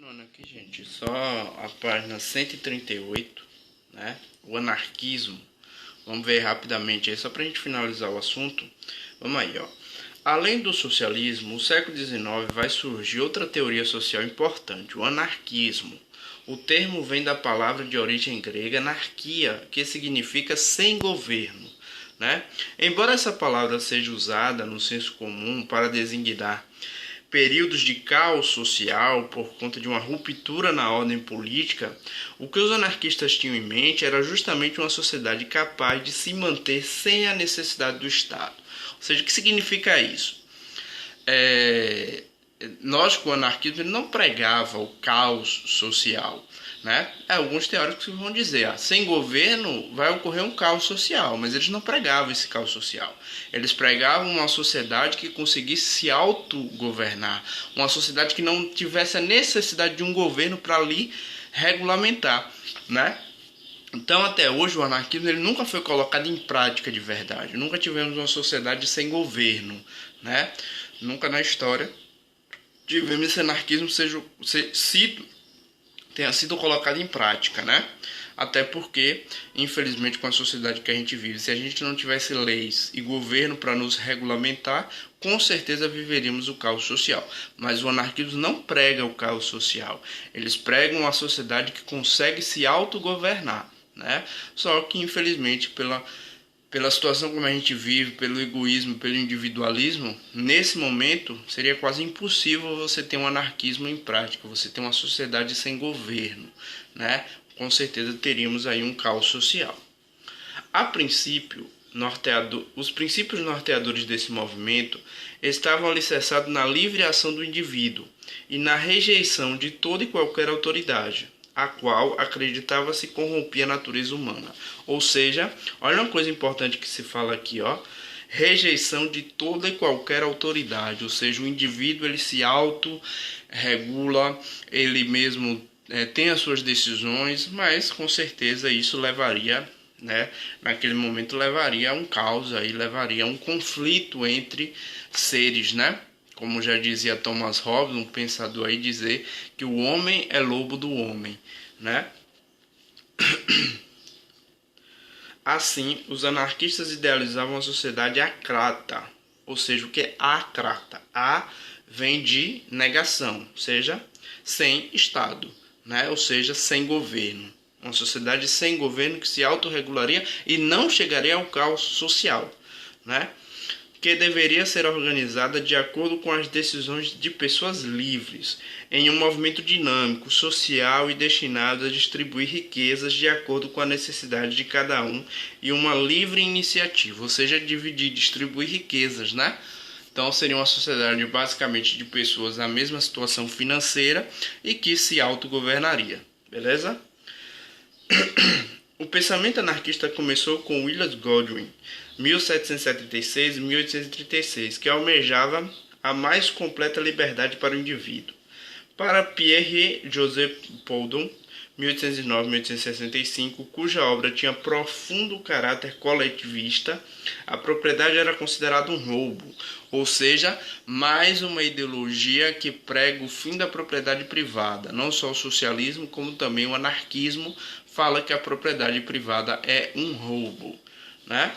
Continuando aqui, gente, só a página 138, né? O anarquismo. Vamos ver rapidamente aí, só para a gente finalizar o assunto. Vamos aí, ó. Além do socialismo, no século XIX vai surgir outra teoria social importante, o anarquismo. O termo vem da palavra de origem grega anarquia, que significa sem governo, né? Embora essa palavra seja usada no senso comum para designar períodos de caos social por conta de uma ruptura na ordem política, o que os anarquistas tinham em mente era justamente uma sociedade capaz de se manter sem a necessidade do Estado. Ou seja, o que significa isso? Nós, com o anarquismo, ele não pregava o caos social, né? Alguns teóricos vão dizer, sem governo vai ocorrer um caos social, mas eles não pregavam esse caos social. Eles pregavam uma sociedade que conseguisse se autogovernar, uma sociedade que não tivesse a necessidade de um governo para ali regulamentar, né? Então, até hoje, o anarquismo ele nunca foi colocado em prática de verdade. Nunca tivemos uma sociedade sem governo, né? Nunca na história tivemos esse anarquismo tenha sido colocado em prática, né? Até porque, infelizmente, com a sociedade que a gente vive, se a gente não tivesse leis e governo para nos regulamentar, com certeza viveríamos o caos social. Mas o anarquismo não prega o caos social. Eles pregam uma sociedade que consegue se autogovernar, né? Só que, infelizmente, pela situação como a gente vive, pelo egoísmo, pelo individualismo, nesse momento seria quase impossível você ter um anarquismo em prática, você ter uma sociedade sem governo, né? Com certeza teríamos aí um caos social. A princípio, os princípios norteadores desse movimento estavam alicerçados na livre ação do indivíduo e na rejeição de toda e qualquer autoridade, a qual acreditava-se corrompia a natureza humana. Ou seja, olha uma coisa importante que se fala aqui, ó, rejeição de toda e qualquer autoridade, ou seja, o indivíduo ele se autorregula, ele mesmo tem as suas decisões, mas com certeza isso levaria, né, naquele momento levaria a um caos, aí levaria a um conflito entre seres, né? Como já dizia Thomas Hobbes, um pensador aí, dizer que o homem é lobo do homem, né? Assim, os anarquistas idealizavam uma sociedade acrata, ou seja, o que é acrata? A vem de negação, ou seja, sem Estado, né? Ou seja, sem governo. Uma sociedade sem governo que se autorregularia e não chegaria ao caos social, né? Que deveria ser organizada de acordo com as decisões de pessoas livres, em um movimento dinâmico, social e destinado a distribuir riquezas de acordo com a necessidade de cada um e uma livre iniciativa, ou seja, dividir, distribuir riquezas, né? Então seria uma sociedade basicamente de pessoas na mesma situação financeira e que se autogovernaria, beleza? O pensamento anarquista começou com William Godwin, 1776 e 1836, que almejava a mais completa liberdade para o indivíduo. Para Pierre-Joseph Proudhon, 1809-1865, cuja obra tinha profundo caráter coletivista, a propriedade era considerada um roubo, ou seja, mais uma ideologia que prega o fim da propriedade privada. Não só o socialismo, como também o anarquismo fala que a propriedade privada é um roubo, né?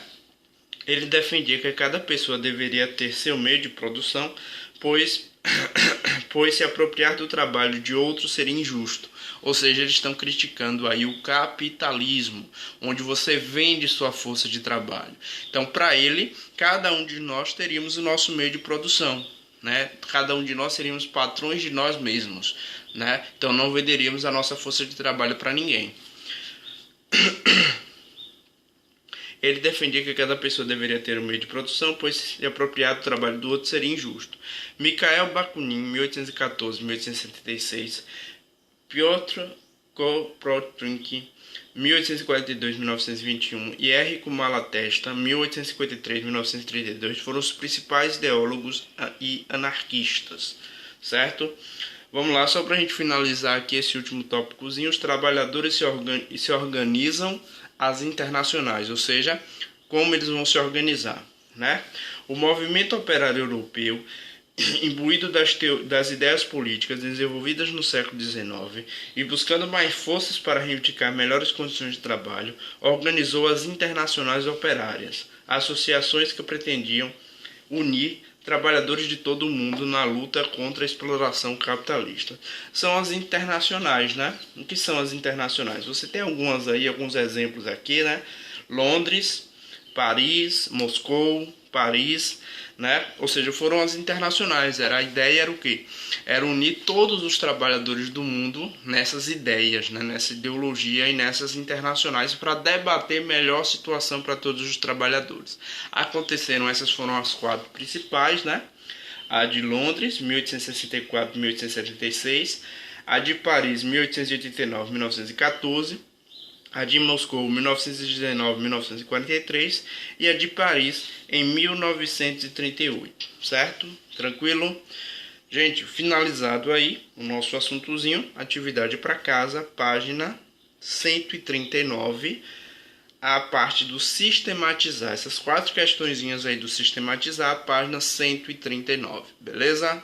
Ele defendia que cada pessoa deveria ter seu meio de produção, pois se apropriar do trabalho de outro seria injusto. Ou seja, eles estão criticando aí o capitalismo, onde você vende sua força de trabalho. Então, para ele, cada um de nós teríamos o nosso meio de produção, né? Cada um de nós seríamos patrões de nós mesmos, né? Então, não venderíamos a nossa força de trabalho para ninguém. Ele defendia que cada pessoa deveria ter um meio de produção, pois se apropriar do trabalho do outro seria injusto. Mikhail Bakunin, 1814-1876, Piotr Kropotkin, 1842-1921 e Érico Malatesta, 1853-1932, foram os principais ideólogos e anarquistas, certo? Vamos lá, só para a gente finalizar aqui esse último tópicozinho, os trabalhadores se organizam as internacionais, ou seja, como eles vão se organizar, né? O movimento operário europeu imbuído das ideias políticas desenvolvidas no século XIX e buscando mais forças para reivindicar melhores condições de trabalho, organizou as Internacionais Operárias, associações que pretendiam unir trabalhadores de todo o mundo na luta contra a exploração capitalista. São as internacionais, né? O que são as internacionais? Você tem algumas aí, alguns exemplos aqui, né? Londres, Paris, Moscou, Paris, né? Ou seja, foram as internacionais. A ideia era o quê? Era unir todos os trabalhadores do mundo nessas ideias, né? Nessa ideologia e nessas internacionais para debater melhor a situação para todos os trabalhadores. Aconteceram, essas foram as 4 principais, né? A de Londres, 1864-1876, a de Paris, 1889-1914, a de Moscou, 1919-1943 e a de Paris, em 1938, certo? Tranquilo? Gente, finalizado aí o nosso assuntozinho, atividade para casa, página 139, a parte do sistematizar. Essas 4 questõezinhas aí do sistematizar, página 139, beleza?